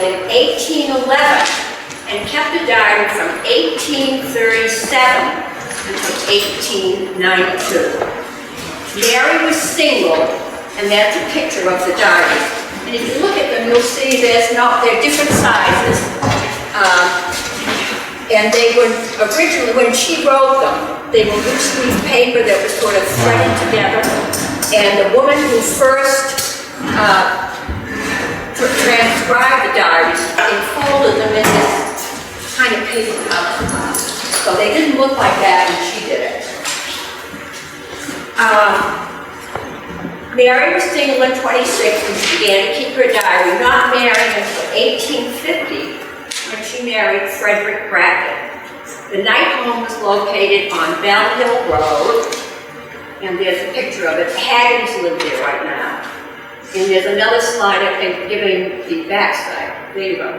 in 1811 and kept a diary from 1837 until 1892. Mary was single, and that's a picture of the diary. And if you look at them, you'll see they're different sizes. And they were originally, when she wrote them, they were loose leaf paper that was sort of threaded together. And the woman who first transcribed the diaries enfolded them in this kind of paper cover. So they didn't look like that when she did it. Mary was single at 26 when she began to keep her diary, not married until 1850 when she married Frederick Brackett. The night home was located on Bell Hill Road, and there's a picture of it. Hankins live there right now. And there's another slide I think giving the backside. There you go.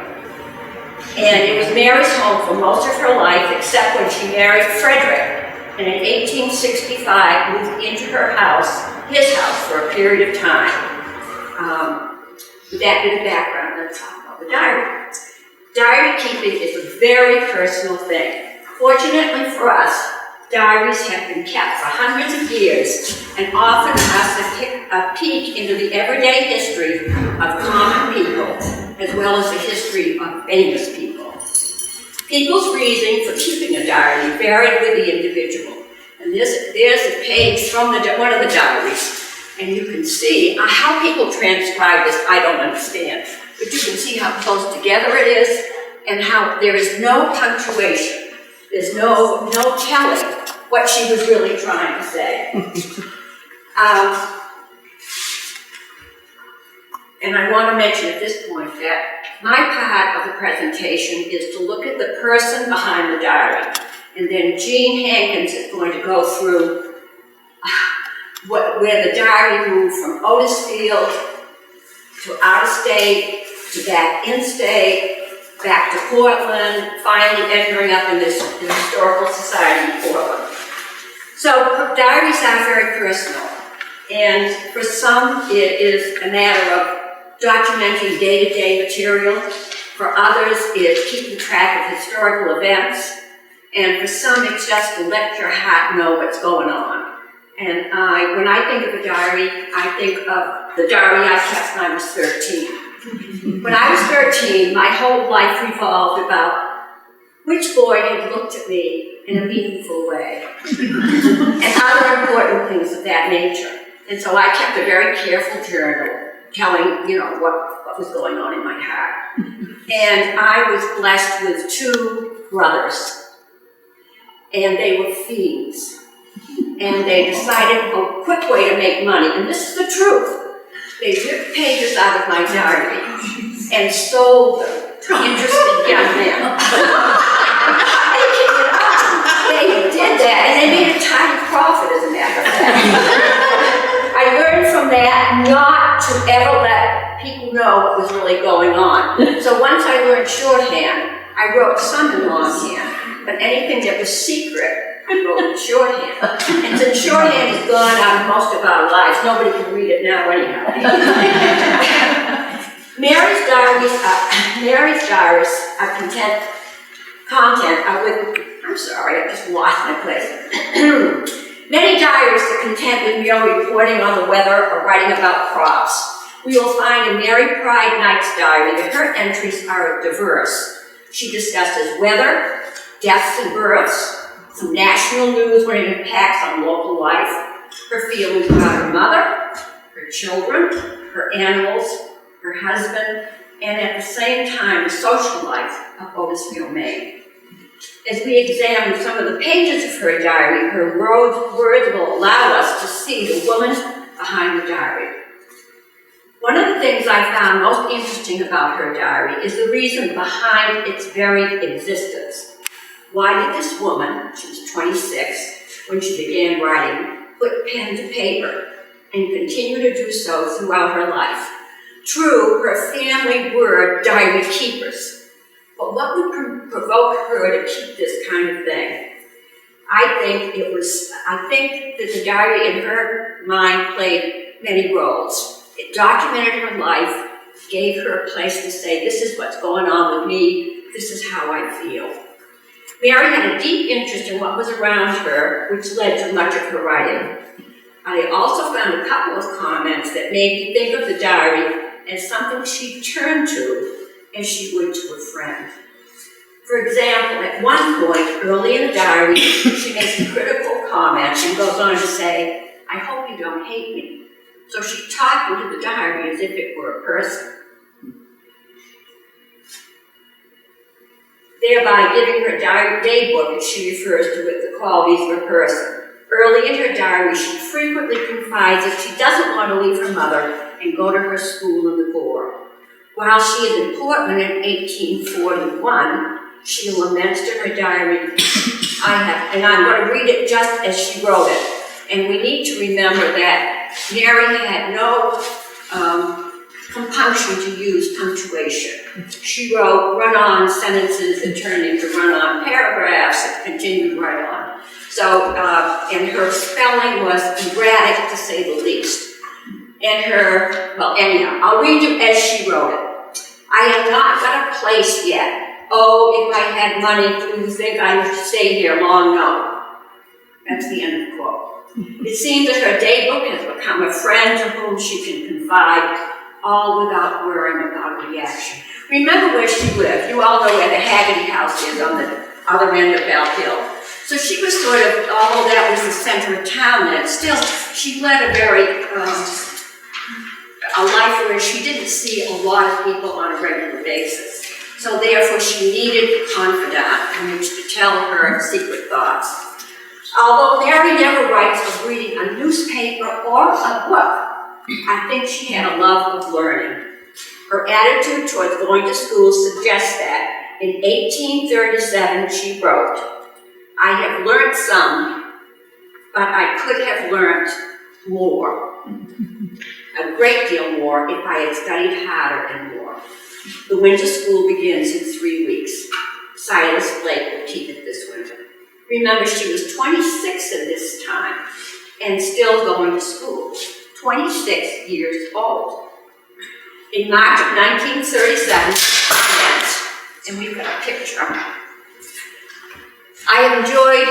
And it was Mary's home for most of her life, except when she married Frederick, and in 1865 moved into his house for a period of time. With that bit of background, let's talk about the diary. Diary keeping is a very personal thing. Fortunately for us, diaries have been kept for hundreds of years and offer us a peek into the everyday history of common people, as well as the history of famous people. People's reasoning for keeping a diary varied with the individual. And there's a page from one of the diaries, and you can see how people transcribe this. I don't understand, but you can see how close together it is, and how there is no punctuation. There's no telling what she was really trying to say. And I want to mention at this point that my part of the presentation is to look at the person behind the diary. And then Jean Hankins is going to go through where the diary moved from Otisfield to out of state, to back in state, back to Portland, finally entering up in the Historical Society in Portland. So diaries are very personal. And for some, it is a matter of documenting day-to-day material. For others, it's keeping track of historical events. And for some, it's just to let your heart know what's going on. And when I think of a diary, I think of the diary I kept when I was 13. When I was 13, my whole life revolved about which boy had looked at me in a meaningful way, and other important things of that nature. And so I kept a very careful journal telling, what was going on in my heart. And I was blessed with 2 brothers. And they were thieves. And they decided a quick way to make money, and this is the truth. They ripped pages out of my diary and sold them to interested young men. They did that, and they made a tiny profit, as a matter of fact. I learned from that not to ever let people know what was really going on. So once I learned shorthand, I wrote some in longhand. But anything that was secret, I wrote in shorthand. And since shorthand is gone out of most of our lives, nobody can read it now anyhow. Mary's diaries are content are with, I'm sorry, I just lost my place. Many diaries are content with merely reporting on the weather or writing about crops. We will find in Mary Pride Knight's diary that her entries are diverse. She discusses weather, deaths and births, some national news when it impacts on local life, her feelings about her mother, her children, her animals, her husband, and at the same time the social life of Otisfield, Maine. As we examine some of the pages of her diary, her words will allow us to see the woman behind the diary. One of the things I found most interesting about her diary is the reason behind its very existence. Why did this woman, she was 26 when she began writing, put pen to paper and continue to do so throughout her life? True, her family were diary keepers, but what would provoke her to keep this kind of thing? I think that the diary in her mind played many roles. It documented her life gave her a place to say, this is what's going on with me, this is how I feel. Mary had a deep interest in what was around her, which led to much of her writing. I also found a couple of comments that made me think of the diary as something she'd turn to as she would to a friend. For example, at one point, early in the diary, she makes a critical comment and goes on to say, I hope you don't hate me. So she's talking to the diary as if it were a person, thereby giving her diary day book, as she refers to it, the qualities of a person. Early in her diary, she frequently confides that she doesn't want to leave her mother and go to her school in the Gore. While she is in Portland in 1841, she laments to her diary, and I'm going to read it just as she wrote it. And we need to remember that Mary had no compunction to use punctuation. She wrote run-on sentences that turned into run-on paragraphs that continued right on. So, and her spelling was erratic to say the least. And anyhow, I'll read you as she wrote it. I have not got a place yet. Oh, if I had money, do you think I would stay here long? No. That's the end of the quote. It seems that her daybook has become a friend to whom she can confide, all without worrying about a reaction. Remember where she lived. You all know where the Haggerty house is on the other end of Bell Hill. So she was sort of, although that was the center of town then, still she led a very, a life where she didn't see a lot of people on a regular basis. So therefore she needed a confidant in which to tell her secret thoughts. Although Mary never writes of reading a newspaper or a book, I think she had a love of learning. Her attitude towards going to school suggests that. In 1837, she wrote, I have learned some, but I could have learned more. A great deal more if I had studied harder and more. The winter school begins in 3 weeks. Silas Blake will keep it this winter. Remember, she was 26 at this time and still going to school. 26 years old. In March of 1937, and we've got a picture. I have enjoyed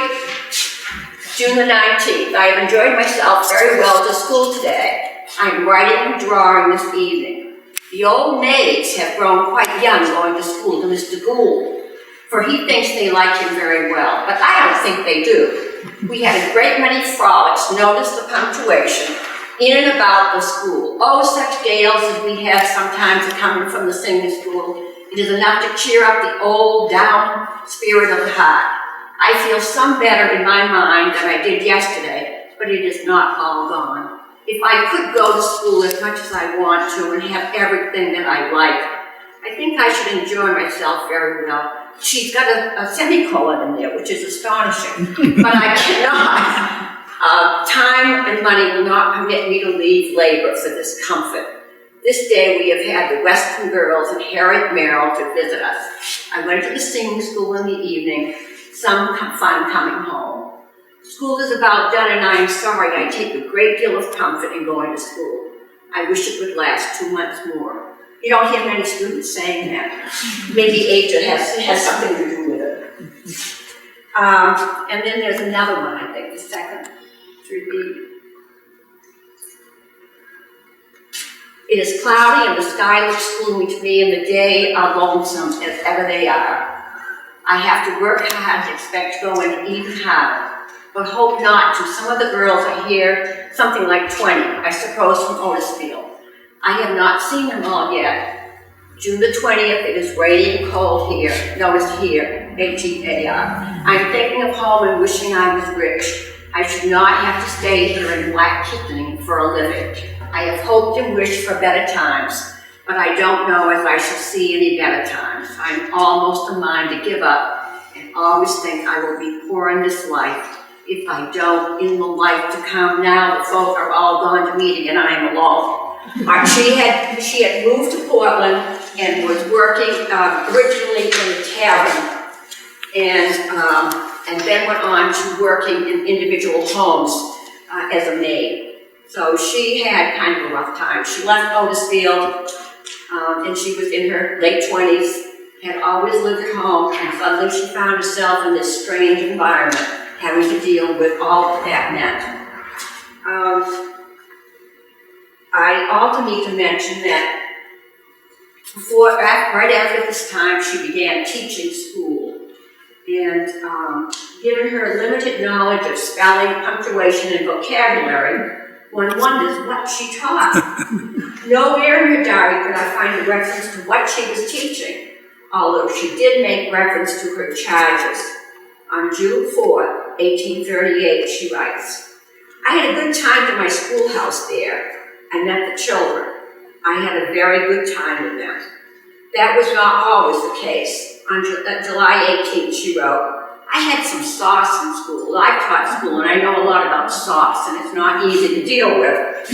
June the 19th. I have enjoyed myself very well to school today. I am writing and drawing this evening. The old maids have grown quite young going to school to Mr. Gould, for he thinks they like him very well, but I don't think they do. We had a great many frolics, notice the punctuation, in and about the school. Oh, such gales as we have sometimes coming from the singing school. It is enough to cheer up the old, down spirit of the heart. I feel some better in my mind than I did yesterday, but it is not all gone. If I could go to school as much as I want to and have everything that I like, I think I should enjoy myself very well. She's got a semicolon in there, which is astonishing, but I cannot. Time and money will not permit me to leave labor for this comfort. This day we have had the Weston girls and Harriet Merrill to visit us. I went to the singing school in the evening, some fun coming home. School is about done and I am sorry. I take a great deal of comfort in going to school. I wish it would last 2 months more. You don't hear many students saying that. Maybe age has something to do with it. And then there's another one, I think, the second. It is cloudy and the sky looks gloomy to me and the day are lonesome as ever they are. I have to work hard and expect to go in even harder, but hope not to. Some of the girls are here, something like 20, I suppose from Otisfield. I have not seen them all yet. June the 20th, it is rainy and cold here. Notice here, H-E-A-R. I'm thinking of home and wishing I was rich. I should not have to stay here in black kitchening for a living. I have hoped and wished for better times, but I don't know if I shall see any better times. I'm almost a mind to give up and always think I will be poor in this life. If I don't, in the life to come now, the folk are all gone to meeting and I am alone. She had moved to Portland and was working originally in a tavern and then went on to working in individual homes as a maid. So she had kind of a rough time. She left Otisfield and she was in her late 20s, had always lived at home, and suddenly she found herself in this strange environment, having to deal with all that meant. I also need to mention that right after this time, she began teaching school. And given her limited knowledge of spelling, punctuation, and vocabulary, one wonders what she taught. Nowhere in her diary could I find a reference to what she was teaching, although she did make reference to her charges. On June 4, 1838, she writes, "I had a good time at my schoolhouse there. I met the children. I had a very good time with them. That was not always the case. On July 18th, she wrote, I had some sauce in school. I taught school and I know a lot about sauce, and it's not easy to deal with.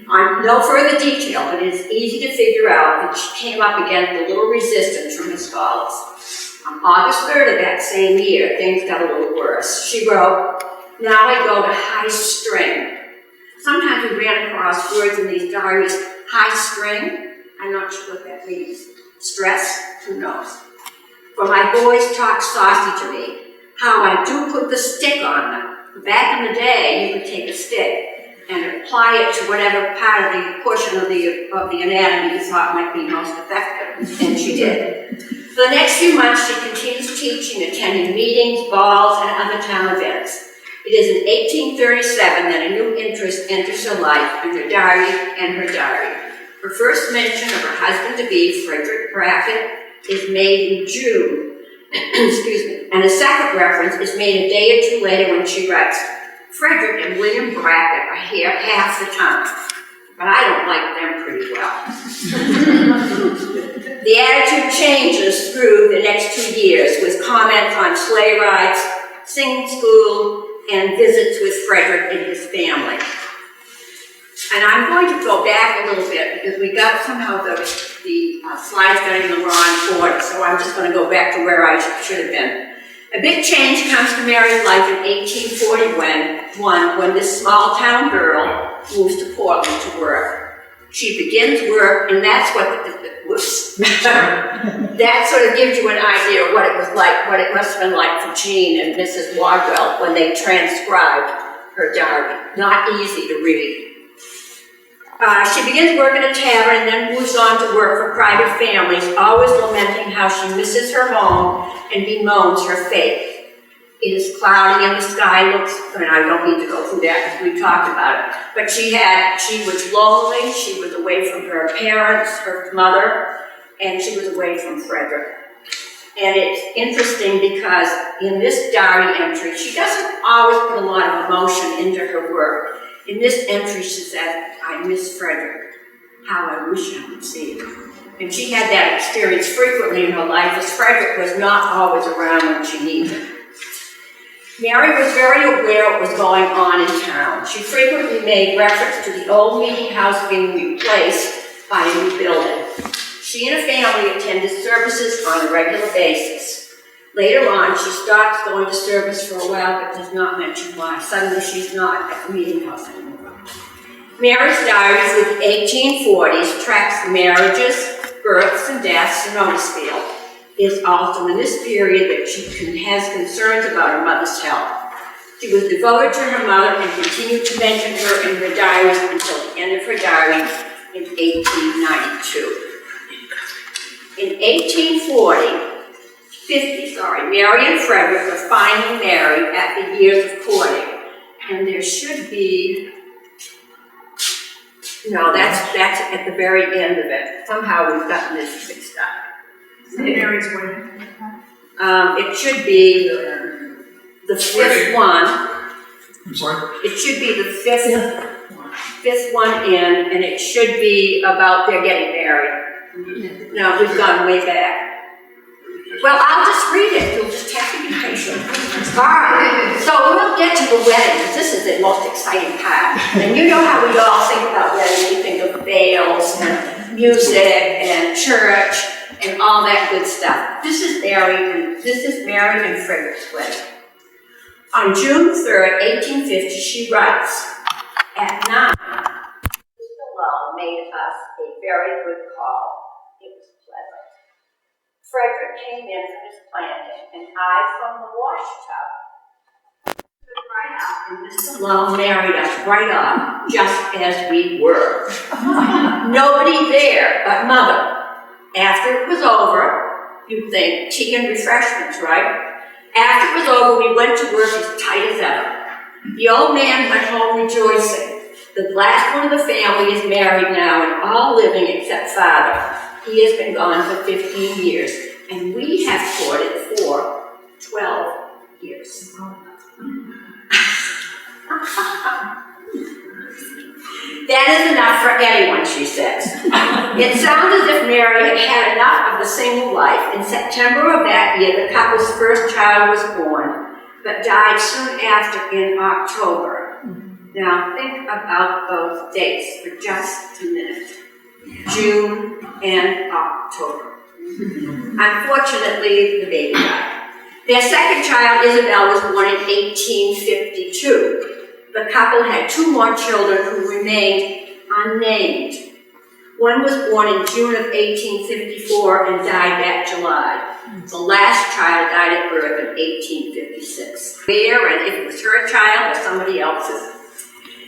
On no further detail, but it is easy to figure out that she came up against a little resistance from the scholars. On August 3rd of that same year, things got a little worse. She wrote, now I go to high string. Sometimes we ran across words in these diaries, high string. I'm not sure what that means. Stress? Who knows? For my boys talk saucy to me. How I do put the stick on them. Back in the day, you could take a stick and apply it to whatever part of the portion of the anatomy you thought might be most effective, and she did. For the next few months, she continues teaching, attending meetings, balls, and other town events. It is in 1837 that a new interest enters her life in her diary and her diary. Her first mention of her husband-to-be, Frederick Brackett, is made in June, excuse me, and a second reference is made a day or two later when she writes, Frederick and William Brackett are here half the time, but I don't like them pretty well. The attitude changes through the next 2 years with comments on sleigh rides, singing school, and visits with Frederick and his family. And I'm going to go back a little bit because we got somehow the slides got in the wrong order, so I'm just going to go back to where I should have been. A big change comes to Mary's life in 1841 when this small town girl moves to Portland to work. She begins work, and that's what that sort of gives you an idea of what it was like, what it must have been like for Jean and Mrs. Wardwell when they transcribed her diary. Not easy to read. She begins work in a tavern and then moves on to work for private families, always lamenting how she misses her home and bemoans her fate. It is cloudy and the sky looks, and I don't need to go through that because we talked about it, but she was lonely, she was away from her parents, her mother, and she was away from Frederick. And it's interesting because in this diary entry, she doesn't always put a lot of emotion into her work. In this entry, she said, I miss Frederick. How I wish I would see him. And she had that experience frequently in her life, as Frederick was not always around when she needed him. Mary was very aware of what was going on in town. She frequently made reference to the old meeting house being replaced by a new building. She and her family attended services on a regular basis. Later on, she stops going to service for a while, but does not mention why. Suddenly, she's not at the meeting house anymore. Mary's diaries of the 1840s tracks the marriages, births, and deaths in Otisfield. It is also in this period that she has concerns about her mother's health. She was devoted to her mother and continued to mention her in her diaries until the end of her diary in 1892. In 1850, Mary and Frederick were finally married at the years of courting. And there should be, no, that's at the very end of it. Somehow we've gotten this mixed up. Mary's wedding. It should be the fifth one. I'm sorry? It should be the fifth one in, and it should be about their getting married. No, we've gone way back. Well, I'll just read it. You'll just have to be patient. All right. So we'll get to the wedding, because this is the most exciting part. And you know how we all think about weddings. We think of veils and music and church and all that good stuff. This is Mary and Frederick's wedding. On June 3rd, 1850, she writes, at 9, Mr. Lull made us a very good call. came in from his planting, and I from the wash tub. Stood right up, and Mr. Lowe married us right off, just as we were. Nobody there but Mother. After it was over, you'd think tea and refreshments, right? After it was over, we went to work as tight as ever. The old man went home rejoicing. The last one of the family is married now and all living except Father. He has been gone for 15 years, and we have courted for 12 years. That is enough for anyone, she says. It sounds as if Mary had had enough of the single life. In September of that year, the couple's first child was born, but died soon after in October. Now, think about those dates for just a minute. June and October. Unfortunately, the baby died. Their second child, Isabel, was born in 1852. The couple had 2 more children who remained unnamed. One was born in June of 1854 and died that July. The last child died at birth in 1856. Where and if it was her child or somebody else's.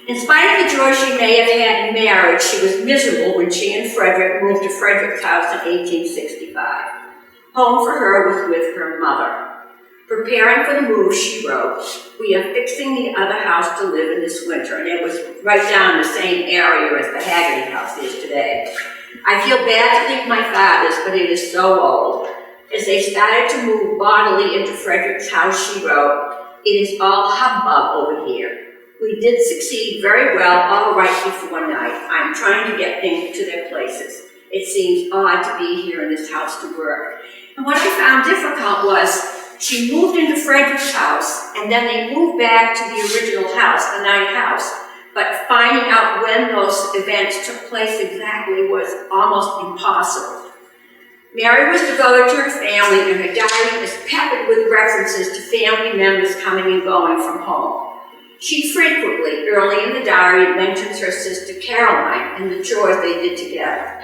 In spite of the joy she may have had in marriage, she was miserable when she and Frederick moved to Frederick's house in 1865. Home for her was with her mother. Preparing for the move, she wrote, "We are fixing the other house to live in this winter," and it was right down the same area as the Haggerty house is today. "I feel bad to leave my father's, but it is so old." As they started to move bodily into Frederick's house, she wrote, "It is all hubbub over here. We did succeed very well all right before night. I'm trying to get things to their places. It seems odd to be here in this house to work." And what I found difficult was she moved into Frederick's house, and then they moved back to the original house, the night house. But finding out when those events took place exactly was almost impossible. Mary was devoted to her family, and her diary is peppered with references to family members coming and going from home. She frequently, early in the diary, mentions her sister Caroline and the chores they did together.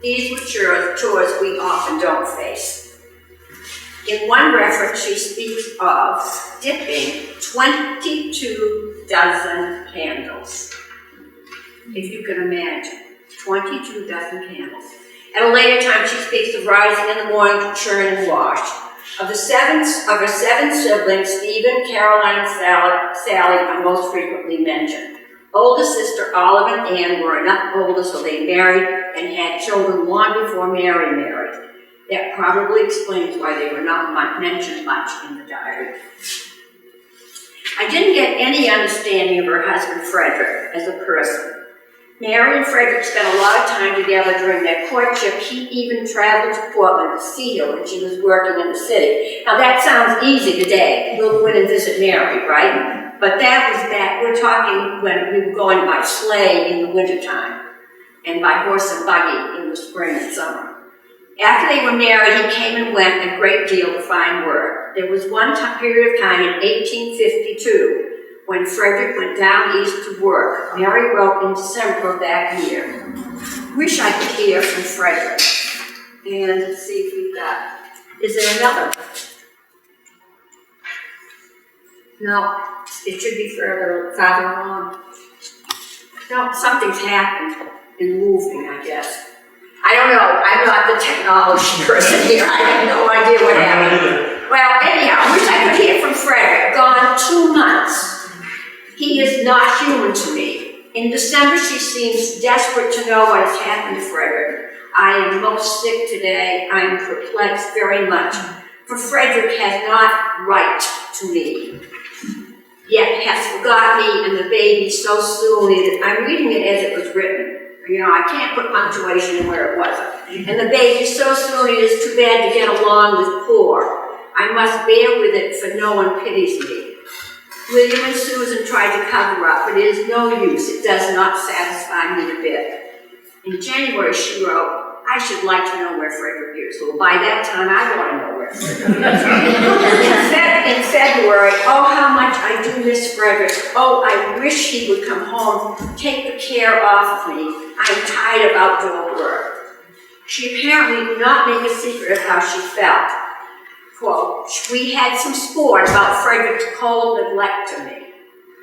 These were chores we often don't face. In one reference, she speaks of dipping 22 dozen candles. If you can imagine, 22 dozen candles. At a later time, she speaks of rising in the morning to churn and wash. Of her 7 siblings, Stephen, Caroline, and Sally are most frequently mentioned. Older sister Olive and Anne were enough older so they married and had children long before Mary married. That probably explains why they were not mentioned much in the diary. I didn't get any understanding of her husband Frederick as a person. Mary and Frederick spent a lot of time together during their courtship. He even traveled to Portland to see her when she was working in the city. Now that sounds easy today. We'll go in and visit Mary, right? But that was back, we're talking when we were going by sleigh in the wintertime and by horse and buggy in the spring and summer. After they were married, he came and went a great deal to find work. There was one period of time in 1852 when Frederick went down east to work. Mary wrote in December of that year, "Wish I could hear from Frederick." And let's see if we've got, is there another? No, it should be farther along. No, something's happened in moving, I guess. I don't know, I'm not the technology person here, I have no idea what happened. Well, anyhow, wish I could hear from Frederick, gone 2 months. He is not human to me. In December, she seems desperate to know what has happened to Frederick. "I am most sick today, I am perplexed very much, for Frederick has not write to me, yet has forgot me and the baby so soon." I'm reading it as it was written. You know, I can't put punctuation in where it wasn't. "And the baby so soon, it is too bad to get along with poor. I must bear with it, for no one pities me. William and Susan tried to cover up, but it is no use. It does not satisfy me a bit." In January, she wrote, "I should like to know where Frederick is." Well, by that time, I want to know where Frederick is. In February, "Oh, how much I do miss Frederick. Oh, I wish he would come home, take the care off of me. I'm tired of outdoor work." She apparently did not make a secret of how she felt. Quote, "We had some sport about Frederick's cold neglect to me."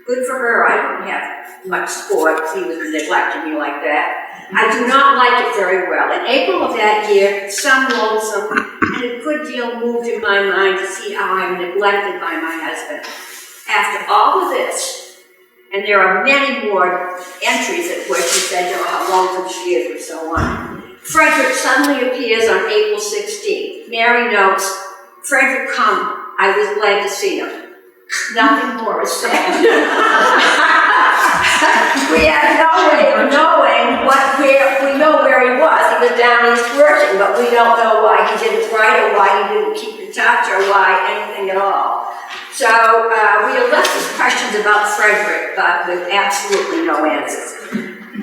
Good for her, I don't have much sport if he was neglecting me like that. "I do not like it very well. In April of that year, some lonesome and a good deal moved in my mind to see how I'm neglected by my husband. After all of this," and there are many more entries at where she said, you know, how lonesome she is and so on. "Frederick suddenly appears on April 16th. Mary notes, 'Frederick come, I was glad to see him.' Nothing more is said." We have no way of knowing we know where he was. He was down east working, but we don't know why he didn't write or why he didn't keep in touch or why anything at all. So we are left with questions about Frederick, but with absolutely no answers.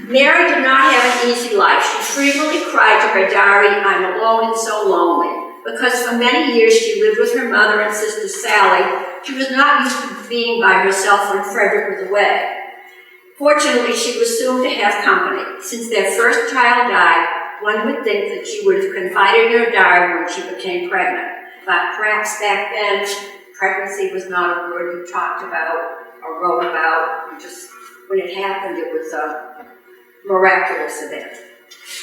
Mary did not have an easy life. She frequently cried to her diary, "I'm alone and so lonely." Because for many years she lived with her mother and sister Sally, she was not used to being by herself when Frederick was away. Fortunately, she was soon to have company. Since their first child died, one would think that she would have confided in her diary when she became pregnant. But perhaps back then, pregnancy was not a word you talked about or wrote about. When it happened, it was a miraculous event.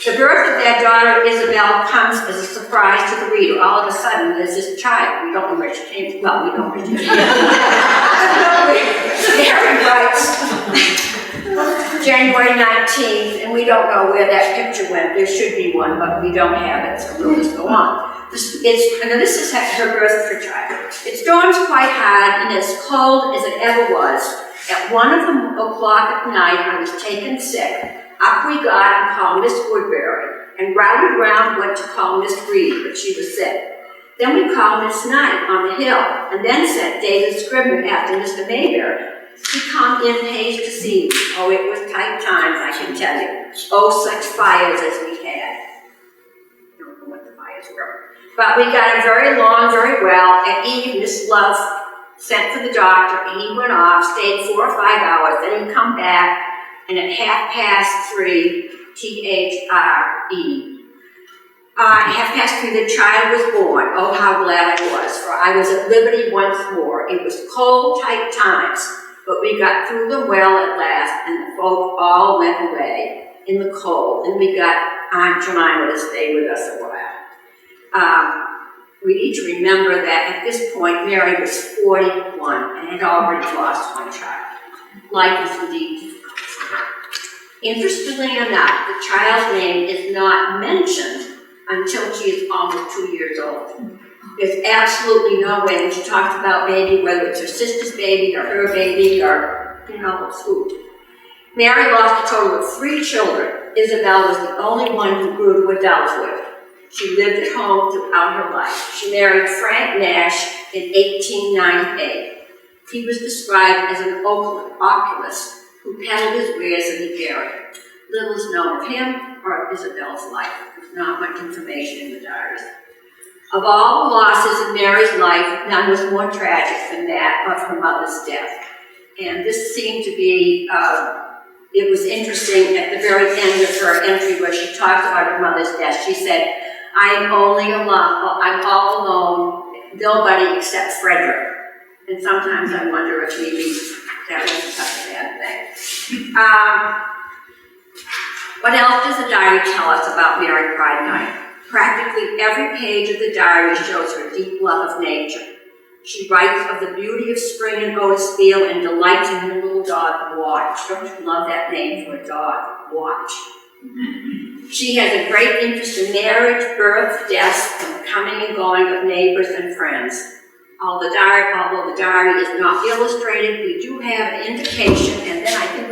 The birth of their daughter, Isabel, comes as a surprise to the reader. All of a sudden, there's this child. We don't know where she came from. Well, we know where she came from. Mary writes, January 19th, and we don't know where that picture went. There should be one, but we don't have it, so we'll just go on. This is her birth of her child. "It storms quite hard and as cold as it ever was. At 1 o'clock at night, I was taken sick. Up we got and called Miss Woodbury, and routed round went to call Miss Reed, but she was sick. Then we called Miss Knight on the hill, and then sent David Scribner after Mr. Mayberry. He come in haste to see me. Oh, it was tight times, I can tell you. Oh, such fires as we had." I don't know what the fires were. "But we got him very long, very well. At eve, Miss Love sent for the doctor, and he went off, stayed 4 or 5 hours, then he'd come back, and at 3:30, THRE, at 3:30, the child was born. Oh, how glad I was, for I was at liberty once more. It was cold, tight times, but we got through them well at last, and the folk all went away in the cold, and we got Aunt Jemima to stay with us a while." We need to remember that at this point, Mary was 41 and had already lost one child. Life is indeed difficult for her. Interestingly enough, the child's name is not mentioned until she is almost 2 years old. There's absolutely no way when she talks about baby, whether it's her sister's baby or her baby or, who. Mary lost a total of 3 children. Isabel was the only one who grew to adulthood. She lived at home throughout her life. She married Frank Nash in 1898. He was described as an oculist who peddled his wares in the area. Little is known of him or of Isabel's life. There's not much information in the diaries. Of all the losses in Mary's life, none was more tragic than that of her mother's death. And this seemed to be, it was interesting at the very end of her entry where she talked about her mother's death. She said, I'm all alone, nobody except Frederick. And sometimes I wonder if maybe that was such a bad thing. What else does the diary tell us about Mary Pride Night? Practically every page of the diary shows her deep love of nature. She writes of the beauty of spring in Otisfield and delights in her little dog, Watch. Don't you love that name for a dog? Watch. She has a great interest in marriage, birth, death, and the coming and going of neighbors and friends. Although the diary is not illustrated, we do have an indication, and then I think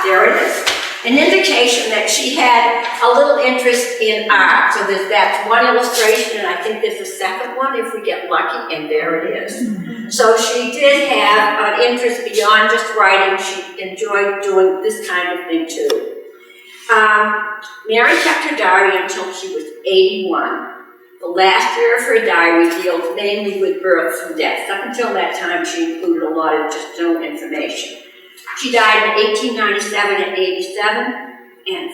there it is. An indication that she had a little interest in art. So that's one illustration, and I think there's a second one if we get lucky, and there it is. So she did have an interest beyond just writing. She enjoyed doing this kind of thing too. Mary kept her diary until she was 81. The last year of her diary deals mainly with births and deaths. Up until that time, she included a lot of just general information. She died in 1897 at 87, and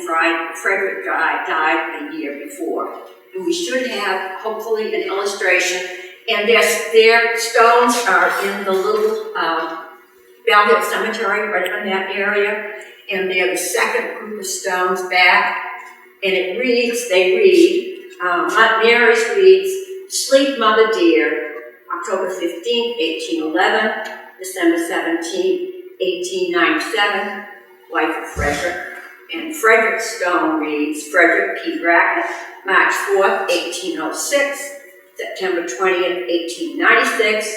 Frederick died a year before. And we should have, hopefully, an illustration. And their stones are in the little Bell Hill Cemetery, right in that area. And they're the second group of stones back. And it reads, Aunt Mary's reads, Sleep, Mother dear, October 15th, 1811, December 17th, 1897, wife of Frederick. And Frederick's stone reads, Frederick P. Brackett, March 4th, 1806, September 20th, 1896,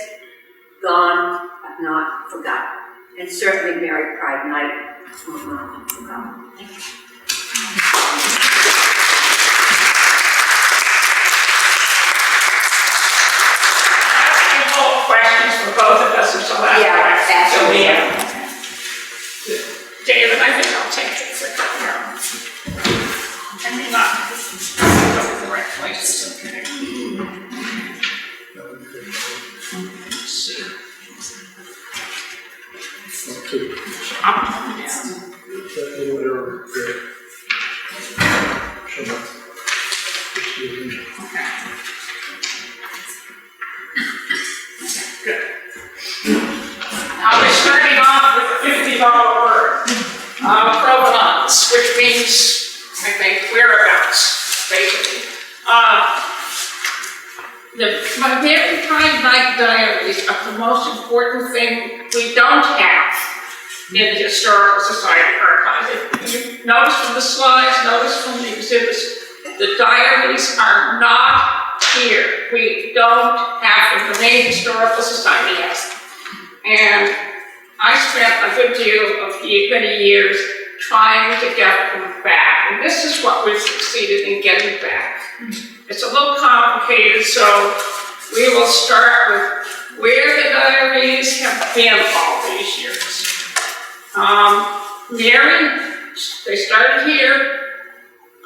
gone but not forgotten. And certainly Mary Pride Night will not be forgotten. Thank you. Questions for both of us until after. Yeah, absolutely. David, I think I'll take it for now. I may not go to the right places. Okay. Let's see. Okay. Good. Now we're starting off with a $50 word, provenance, which means, I think, whereabouts, basically. My Mary Pride Night diaries are the most important thing we don't have in the Historical Society archive. If you notice from the slides, notice from the exhibits, the diaries are not here. We don't have them. The main Historical Society has them. And I spent a good deal of many years trying to get them back. And this is what we've succeeded in getting back. It's a little complicated, so we will start with where the diaries have been all these years. Mary, they started here.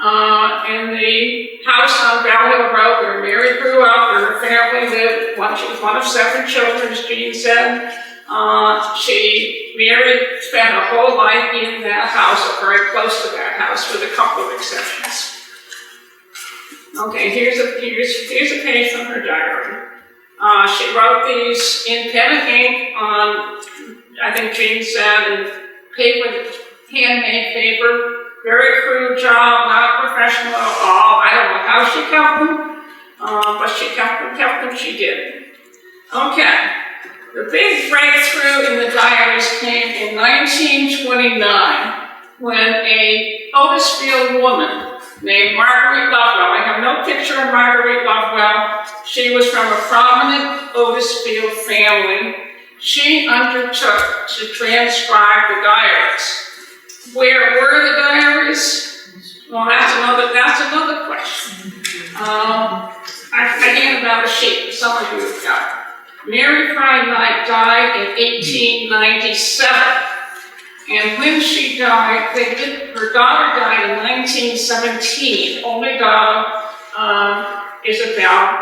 In the house on Bell Hill Road where Mary grew up, where her family lived. She was one of 7 children, as Jean said. Mary spent her whole life in that house, or very close to that house, with a couple of exceptions. Okay, here's a page from her diary. She wrote these in pen and ink on, I think Jean said, in paper, handmade paper. Very crude job, not professional at all. I don't know how she kept them, but she kept them, she did. Okay, the big breakthrough in the diaries came in 1929 when a Otisfield woman named Marguerite Lovewell, I have no picture of Marguerite Lovewell, she was from a prominent Otisfield family. She undertook to transcribe the diaries. Where were the diaries? Well, that's another question. I handed out a sheet, some of you have got it. Mary Pride Night died in 1897. And when she died, her daughter died in 1917. Only daughter, Isabel,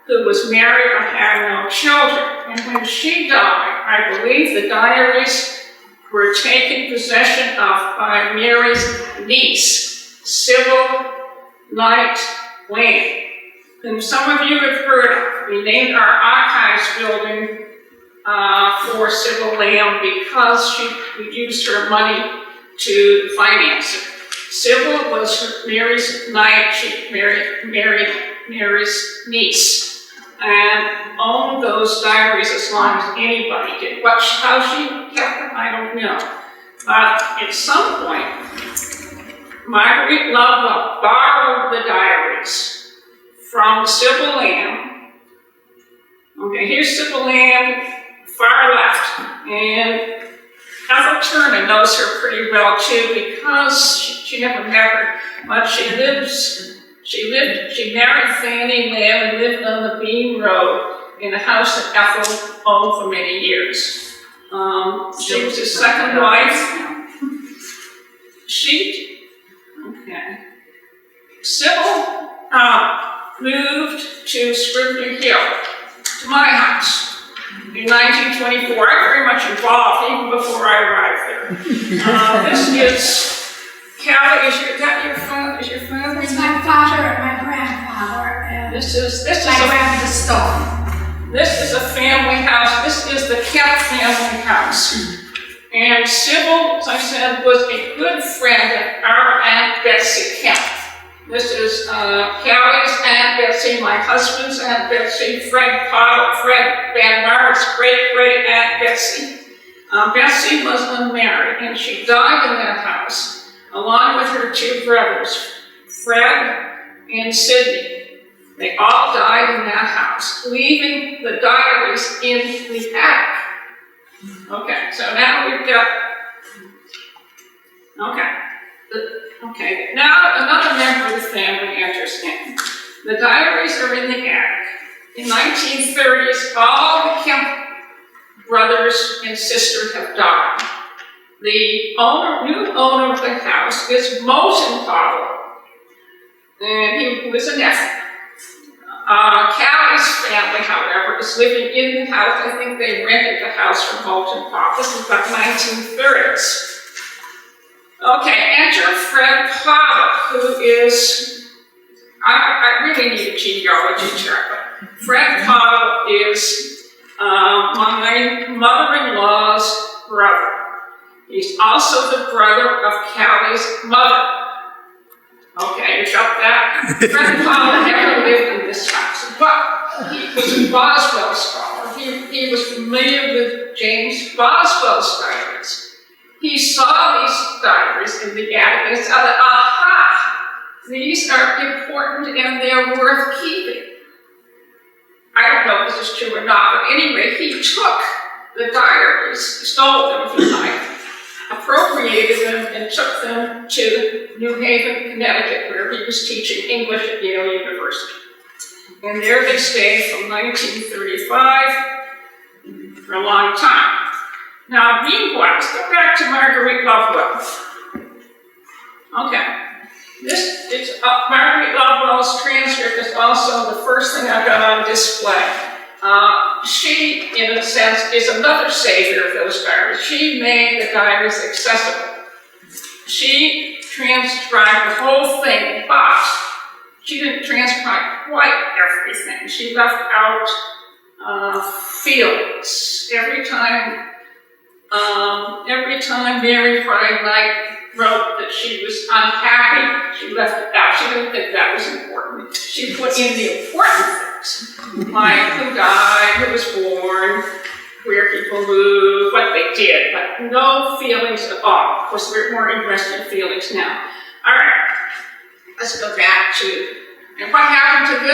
who was married but had no children. And when she died, I believe the diaries were taken possession of by Mary's niece, Sybil Knight Lamb, whom some of you have heard of. We named our archives building for Sybil Lamb because we used her money to finance it. Sybil was Mary's Mary's niece, and owned those diaries as long as anybody did. How she kept them, I don't know. But at some point, Marguerite Lovewell borrowed the diaries from Sybil Lamb. Okay, here's Sybil Lamb, far left, and Ethel Turner knows her pretty well too because she never met her, but she married Fanny Lamb and lived on the Bean Road in a house that Ethel owned for many years. She was his second wife. Sybil moved to Scribner Hill, to my house, in 1924. I was very much involved even before I arrived there. This is Callie, is that your father? Is your father? It's my father and my grandfather and This is my grandmother Stone. This is a family house. This is the Kemp family house. And Sybil, as I said, was a good friend of our Aunt Betsy Kemp. This is Callie's Aunt Betsy, my husband's Aunt Betsy, Fred Pottle, Fred Van Mart's great Aunt Betsy. Betsy was unmarried and she died in that house, along with her two brothers, Fred and Sidney. They all died in that house, leaving the diaries in the attic. Okay, so now we've got, okay, now another member of the family enters in. The diaries are in the attic. In 1930s, all the Kemp brothers and sisters have died. The new owner of the house is Moulton Pottle, and he was a nephew. Callie's family, however, is living in the house. I think they rented the house from Moulton Pottle. This is about 1930s. Okay, enter Fred Pottle, who is, I really need a genealogy chart, but Fred Pottle is my mother-in-law's brother. He's also the brother of Callie's mother. Okay, you got that? Fred Pottle never lived in this house, but he was a Boswell scholar. He was familiar with James Boswell's diaries. He saw these diaries in the attic and said, aha, these are important and they're worth keeping. I don't know if this is true or not, but anyway, he took the diaries, stole them, if you like, appropriated them, and took them to New Haven, Connecticut, where he was teaching English at Yale University. And there they stayed from 1935 for a long time. Now, meanwhile, let's go back to Marguerite Lovewell. Okay. This is Marguerite Lovewell's transcript is also the first thing I've got on display. She, in a sense, is another savior of those diaries. She made the diaries accessible. She transcribed the whole thing, but she didn't transcribe quite everything. She left out feelings. Every time Mary Friday Knight wrote that she was unhappy, she left it out. She didn't think that was important. She put in the important things, like who died, who was born, where people moved, what they did, but no feelings at all. Of course, we're more interested in feelings now. All right, let's go back to, and what happened to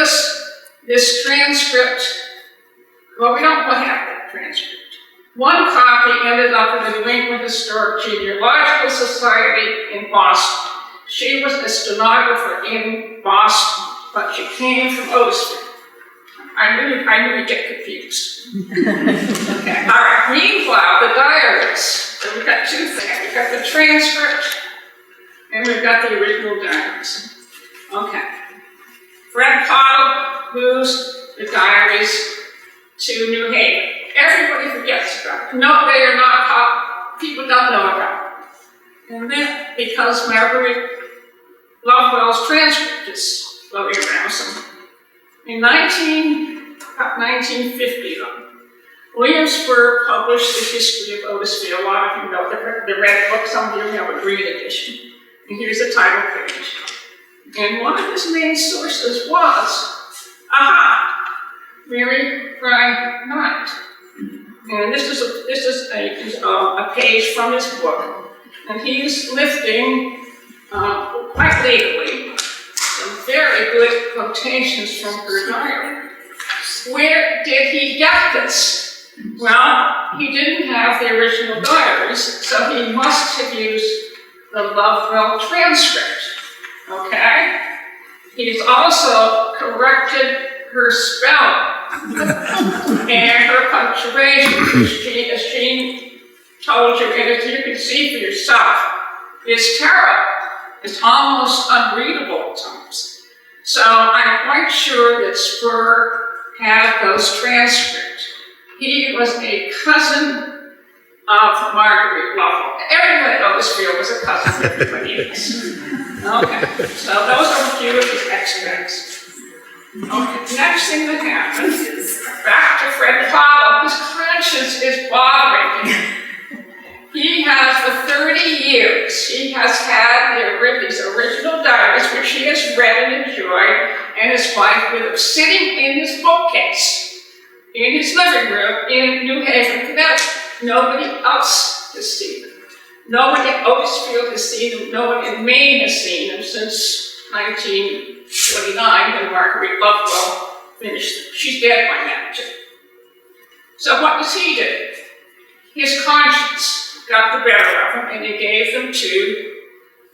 this transcript? Well, we don't have that transcript. One copy ended up in the New England Historical Society in Boston. She was a stenographer in Boston, but she came from Otisfield. I knew you'd get confused. Okay, all right. Meanwhile, the diaries. So we've got two things. We've got the transcript, and we've got the original diaries. Okay. Fred Pottle moves the diaries to New Haven. Everybody forgets about it. No, they are not, people don't know about it. And then, because Marguerite Lovewell's transcript is floating around somewhere, in 1950, Williamsburg published the history of Otisfield. A lot of you know the red book, some of you have a green edition. And here's the title page. And one of his main sources was, Mary Friday Knight. And this is a page from his book, and he's lifting, quite legally, some very good quotations from her diary. Where did he get this? Well, he didn't have the original diaries, so he must have used the Lovewell transcript. Okay? He's also corrected her spelling and her punctuation, as Jean told you, and as you can see for yourself, is terrible. It's almost unreadable at times. So I'm quite sure that Spur had those transcripts. He was a cousin of Marguerite Lovell. Everyone at Otisfield was a cousin of everybody else. Okay, so those are a few of his exploits. Okay, next thing that happened is back to Fred Pottle. His conscience is bothering him. He has for 30 years, he has had these original diaries, which he has read and enjoyed, and his wife with him sitting in his bookcase in his living room in New Haven, Connecticut. Nobody else has seen them. No one in Otisfield has seen them. No one in Maine has seen them since 1929 when Marguerite Lovell finished them. She's dead by now, too. So what does he do? His conscience got the better of him, and he gave them to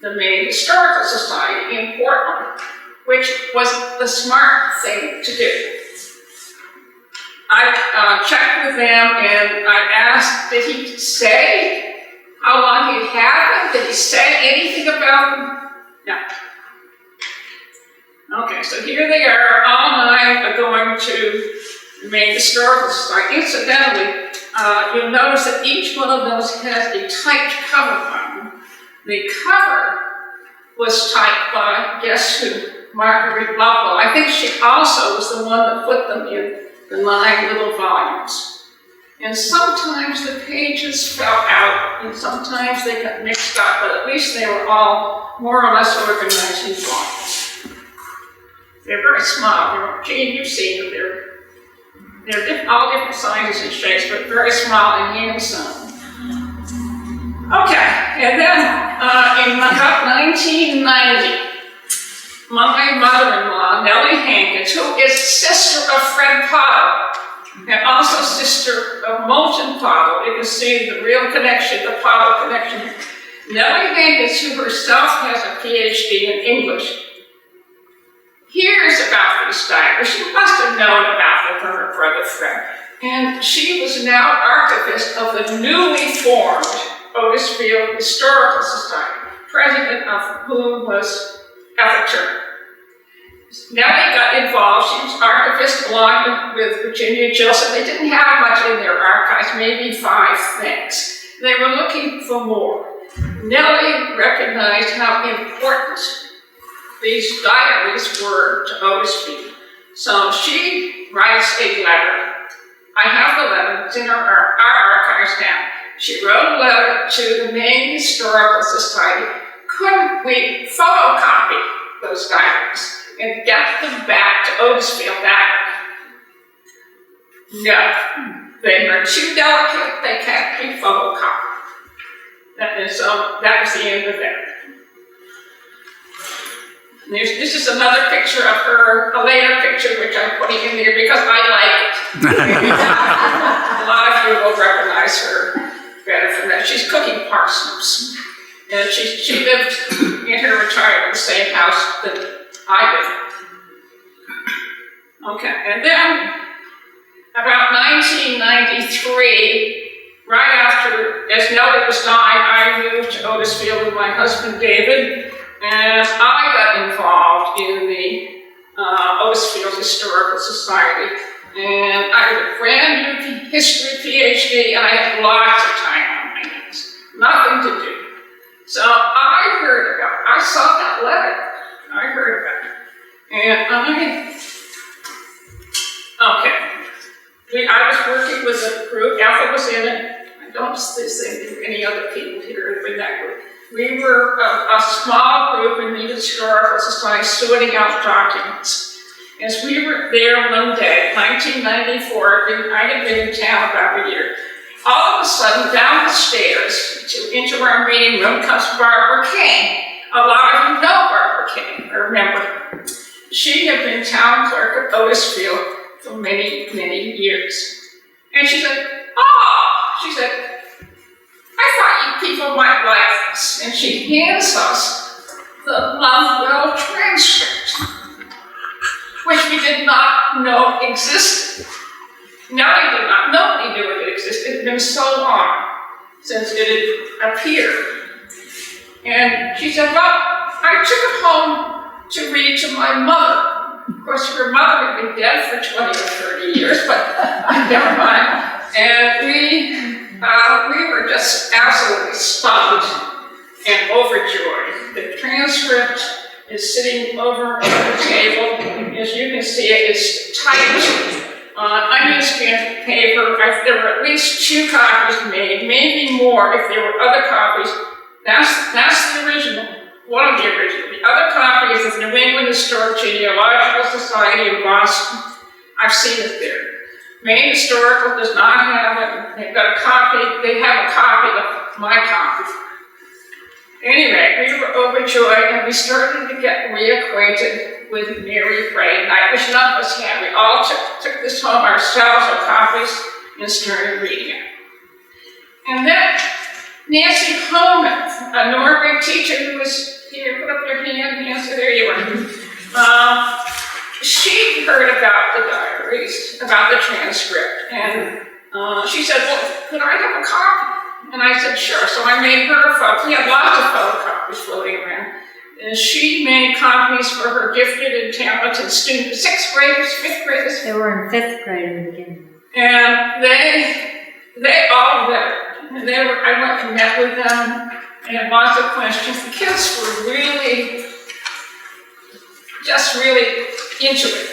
the Maine Historical Society in Portland, which was the smart thing to do. I checked with them and I asked, did he say how long he'd had them? Did he say anything about them? No. Okay, so here they are, all nine are going to the Maine Historical Society. Incidentally, you'll notice that each one of those has a typed cover on them. The cover was typed by, guess who? Marguerite Lovell. I think she also was the one that put them in the 9 little volumes. And sometimes the pages fell out, and sometimes they got mixed up, but at least they were all more or less organized in volumes. They're very small. Gene, you've seen them. They're all different sizes and shapes, but very small and hand-sewn. Okay, and then in about 1990, my mother-in-law, Nellie Hankins, who is sister of Fred Pottle, and also sister of Moulton Pottle, you can see the real connection, the Pottle connection. Nellie Hankins, who herself has a PhD in English, hears about these diaries. She must have known about them from her brother Fred. And she was now archivist of the newly formed Otisfield Historical Society, president of whom was Ethel Turner. Nellie got involved. She was archivist along with Virginia Joseph. They didn't have much in their archives, maybe 5 things. They were looking for more. Nellie recognized how important these diaries were to Otisfield. So she writes a letter. I have the letter, it's in our archives now. She wrote a letter to the Maine Historical Society. Couldn't we photocopy those diaries and get them back to Otisfield that way? No. They are too delicate, they can't be photocopied. And so that was the end of that. This is another picture of her, a later picture, which I'm putting in there because I like it. A lot of you will recognize her better from that. She's cooking parsnips. And she lived in her retirement in the same house that I did. Okay, and then about 1993, right after, as Nellie was dying, I moved to Otisfield with my husband David. And I got involved in the Otisfield Historical Society. And I had a brand new history PhD, and I had lots of time on my hands. Nothing to do. So I heard about it. I saw that letter. I heard about it. And I was working with a group. Ethel was in it. I don't think there were any other people here in that group. We were a small group in the Historical Society sorting out documents. As we were there one day, 1994, I had been in town about a year. All of a sudden, down the stairs into our meeting room comes Barbara King. A lot of you know Barbara King, I remember. She had been town clerk at Otisfield for many, many years. And she said, I thought you people might like this. And she hands us the Lovewell transcript, which we did not know existed. Nellie did not, nobody knew it existed. It had been so long since it had appeared. And she said, well, I took it home to read to my mother. Of course, her mother had been dead for 20 or 30 years, but never mind. And we We were just absolutely stunned and overjoyed. The transcript is sitting over on the table. As you can see, it is typed on onion-stamped paper. There were at least 2 copies made, maybe more if there were other copies. That's the original, one of the original. The other copy is the New England Historical Society in Boston. I've seen it there. Maine Historical does not have it. They've got a copy, they have a copy of my copy. Anyway, we were overjoyed and we started to get reacquainted with Mary Frey, which none of us had. We all took this home ourselves, our copies, and started reading it. And then Nancy Coleman, a Norway teacher who was here, put up your hand, Nancy, there you are. She heard about the diaries, about the transcript, and she said, well, could I have a copy? And I said, sure. So I made her a photo. We had lots of photocopies floating around. And she made copies for her gifted and talented students, 6th graders, 5th graders. They were in 5th grade in the beginning. And they all read it. And I went and met with them and had lots of questions. The kids were really, just really into it.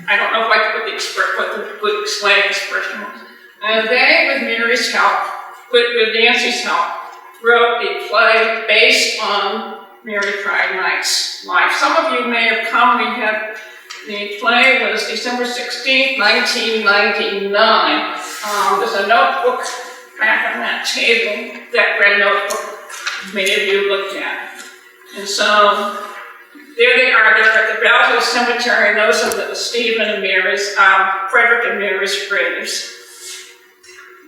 I don't know what the good explain expression was. And they, with Mary's help, with Nancy's help, wrote a play based on Mary Pride Knight's life. Some of you may have come. The play was December 16th, 1999. There's a notebook back on that table, that red notebook many of you looked at. And so there they are. They're at the Bell Hill Cemetery, and those are the Stephen and Mary's, Frederick and Mary's graves.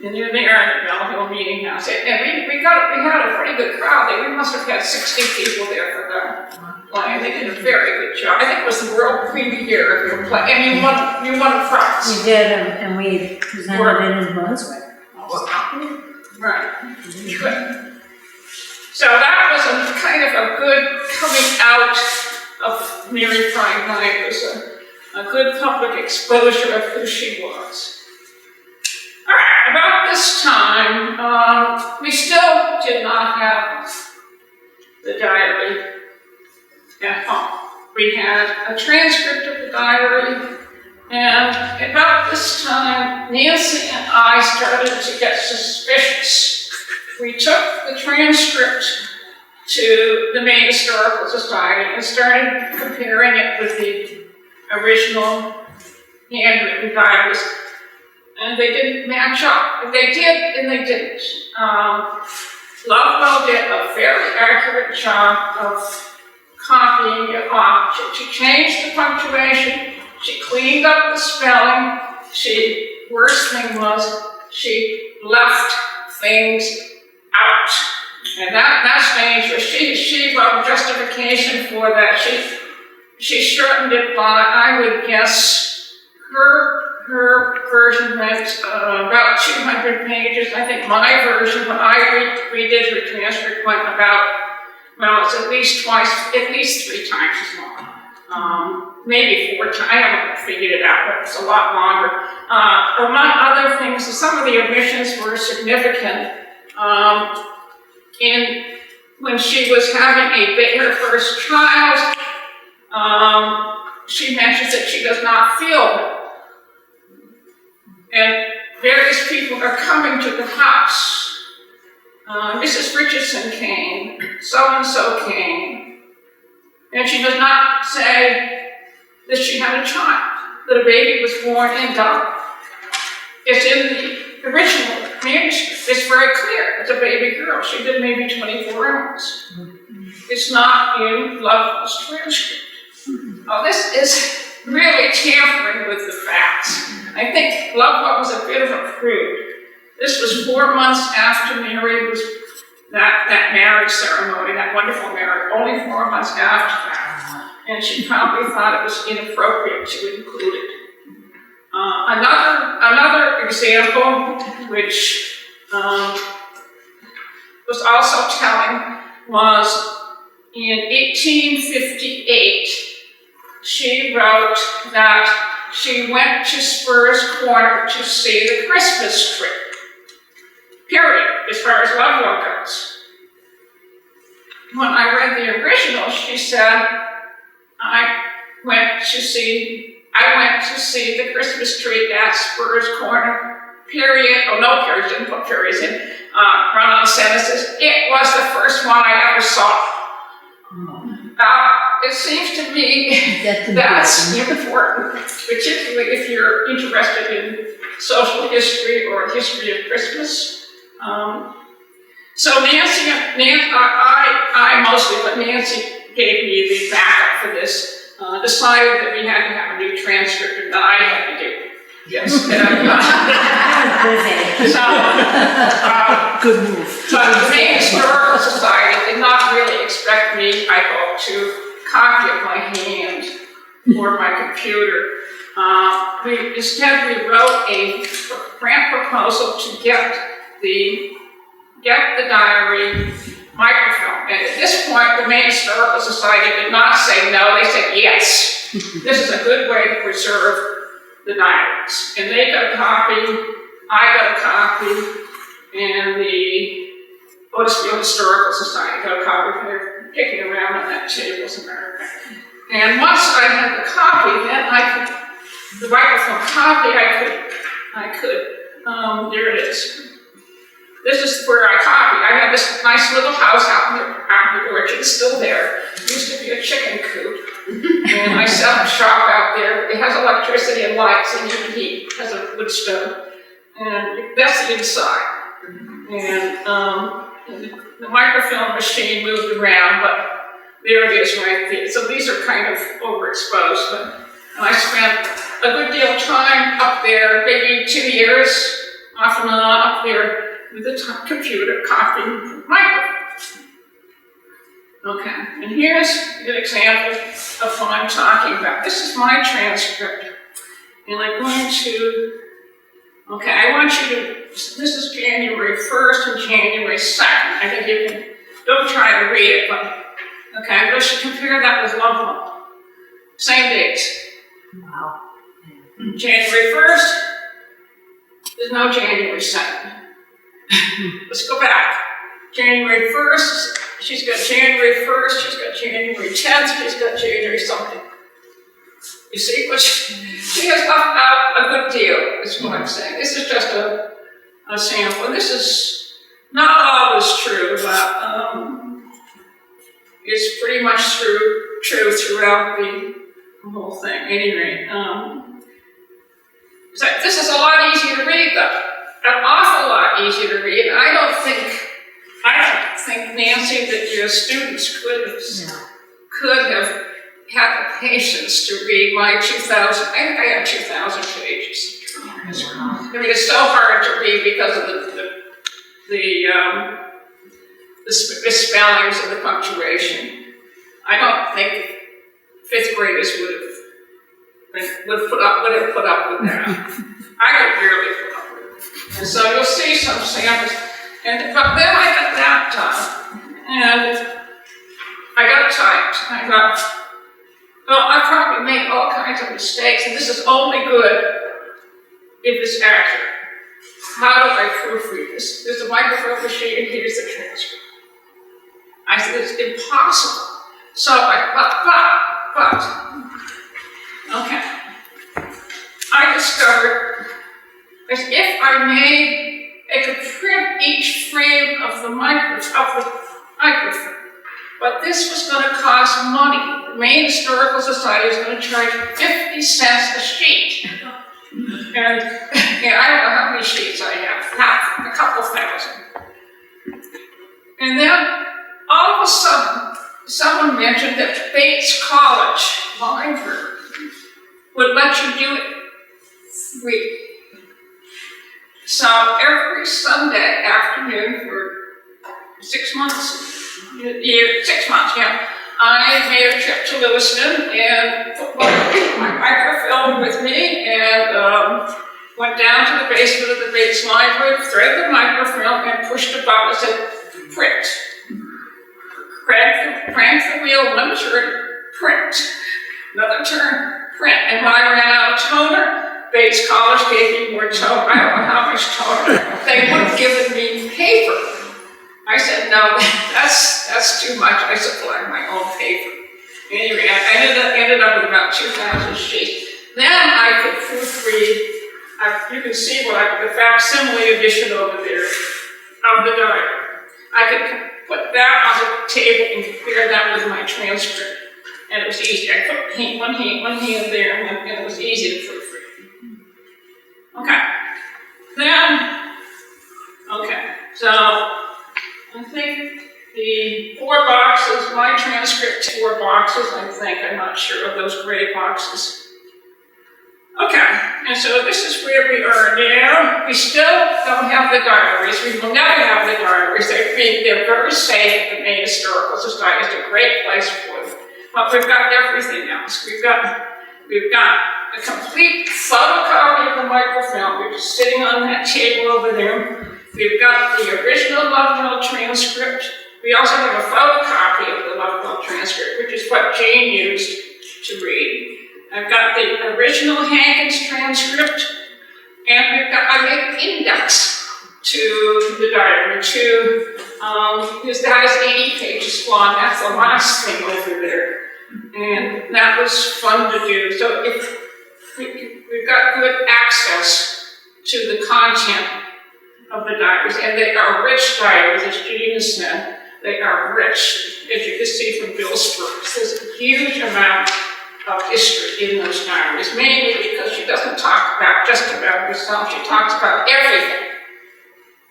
And there they are in the Bell Hill Meeting House. And we had a pretty good crowd. We must have had 60 people there for the play. They did a very good job. I think it was the world premiere of your play. And you won a prize. We did, and we presented it in Brunswick. Right. Good. So that was a kind of a good coming out of Mary Pride Knight. It was a good public exposure of who she was. All right, about this time, we still did not have the diary at home. We had a transcript of the diary, and about this time, Nancy and I started to get suspicious. We took the transcript to the Maine Historical Society and started comparing it with the original handwritten diaries. And they didn't match up. They did, and they didn't. Lovewell did a very accurate job of copying it off. She changed the punctuation. She cleaned up the spelling. Worst thing was, she left things out. And that's dangerous. She wrote justification for that. She shortened it by, I would guess, her version went about 200 pages. I think my version, when I redid her transcript, went about, well, it's at least 3 times as long. Maybe 4 times. I haven't figured it out, but it's a lot longer. Among other things, some of the omissions were significant. When she was having her first child, she mentions that she does not feel well. And various people are coming to the house. Mrs. Richardson came, so-and-so came. And she does not say that she had a child, that a baby was born and died. It's in the original manuscript. It's very clear. It's a baby girl. She did maybe 24 hours. It's not in Lovewell's transcript. Oh, this is really tampering with the facts. I think Lovewell was a bit of a prude. This was 4 months after Mary was that marriage ceremony, that wonderful marriage, only 4 months after that. And she probably thought it was inappropriate to include it. Another example, which was also telling, was in 1858, she wrote that she went to Spur's Corner to see the Christmas tree. period, as far as Ludlow goes. When I read the original, she said, I went to see the Christmas tree at Spurs Corner, period, oh no periods, didn't put periods in, run on sentences. It was the first one I ever saw. It seems to me that's important, particularly if you're interested in social history or history of Christmas. So Nancy, I mostly, but Nancy gave me the backup for this, decided that we had to have a new transcript and that I had to do it. Yes. Good move. But the Maine Historical Society did not really expect me, I hope, to copy it by hand or my computer. Instead, we wrote a grant proposal to get the diary microfilm. And at this point, the Maine Historical Society did not say no, they said yes. This is a good way to preserve the diaries. And they got a copy, I got a copy, and the Otisfield Historical Society got a copy. They're kicking around on that table somewhere. And once I had the copy, then the microfilm copy, there it is. This is where I copied. I have this nice little house out in the orchard, it's still there. It used to be a chicken coop. And I set up shop out there. It has electricity and lights and even heat. It has a wood stove. And that's the inside. And the microfilm machine moved around, but there it is right there. So these are kind of overexposed. But I spent a good deal of time up there, maybe 2 years, off and on up there, with the computer copying microfilm. Okay, and here's an example of what I'm talking about. This is my transcript. And I'm going to, okay, I want you to, this is January 1st and January 2nd. I think you can, don't try to read it, but, okay, I'm going to compare that with Ludlow. Same dates. Wow. January 1st, there's no January 2nd. Let's go back. January 1st, she's got January 1st, she's got January 10th, she's got January something. You see, what she has left out a good deal, is what I'm saying. This is just a sample. And this is not always true, but it's pretty much true throughout the whole thing. Anyway, so this is a lot easier to read, though. An awful lot easier to read. I don't think, Nancy, that your students could have had the patience to read my 2,000, I think I have 2,000 pages. I mean, it's so hard to read because of the spellings and the punctuation. I don't think 5th graders would have put up with that. I could barely put up with it. And so you'll see some samples. But then I got that done. And I got typed. I thought, well, I probably made all kinds of mistakes, and this is only good if it's accurate. How do I proofread this? There's a microfilm machine, and here's the transcript. I said, it's impossible. So okay. I discovered that if I could print each frame of the microfilm, but this was going to cost money. The Maine Historical Society was going to charge 50 cents a sheet. And I don't know how many sheets I have, a couple thousand. And then all of a sudden, someone mentioned that Bates College Library would let you do it free. So every Sunday afternoon for 6 months, 6 months, I made a trip to Lewiston and took my microfilm with me and went down to the basement of the Bates Library, threaded the microfilm, and pushed a button that said print. Crank the wheel, one turn, print. Another turn, print. And when I ran out of toner, Bates College gave me more toner. I don't know how much toner. They would have given me paper. I said, no, that's too much. I supply my own paper. Anyway, I ended up with about 2,000 sheets. Then I could proofread. You can see the facsimile edition over there of the diary. I could put that on the table and compare that with my transcript. And it was easy. I put one hand there, and it was easy to proofread. Okay, so I think the 4 boxes, my transcript, 4 boxes, I think, I'm not sure of those gray boxes. Okay, and so this is where we are now. We still don't have the diaries. We will never have the diaries. They're very safe at the Maine Historical Society. It's a great place for them. But we've got everything else. We've got a complete photocopy of the microfilm, which is sitting on that table over there. We've got the original Lovewell transcript. We also have a photocopy of the Lovewell transcript, which is what Jane used to read. I've got the original Hankins transcript, and I made an index to the diary, because that is 80 pages long. That's the last thing over there. And that was fun to do. So if we've got good access to the content of the diaries, and they are rich diaries, as Gina said. They are rich, as you can see from Bill's books. There's a huge amount of history in those diaries, mainly because she doesn't talk about just about herself, she talks about everything.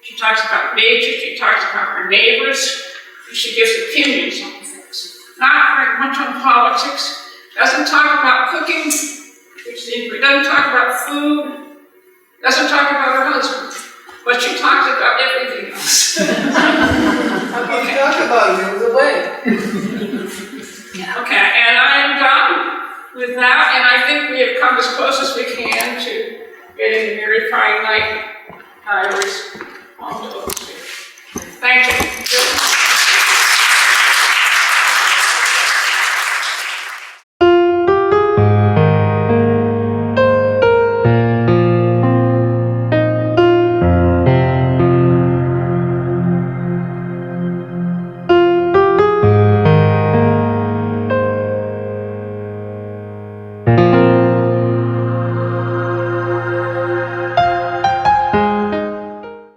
She talks about nature, she talks about her neighbors, she gives opinions on things. Not very much on politics, doesn't talk about cooking, doesn't talk about food, doesn't talk about her husband, but she talks about everything else. How can you talk about him? He was away. Okay, and I'm done with that, and I think we have come as close as we can to getting the Mary Pine Night diaries on the Otisfield. Thank you.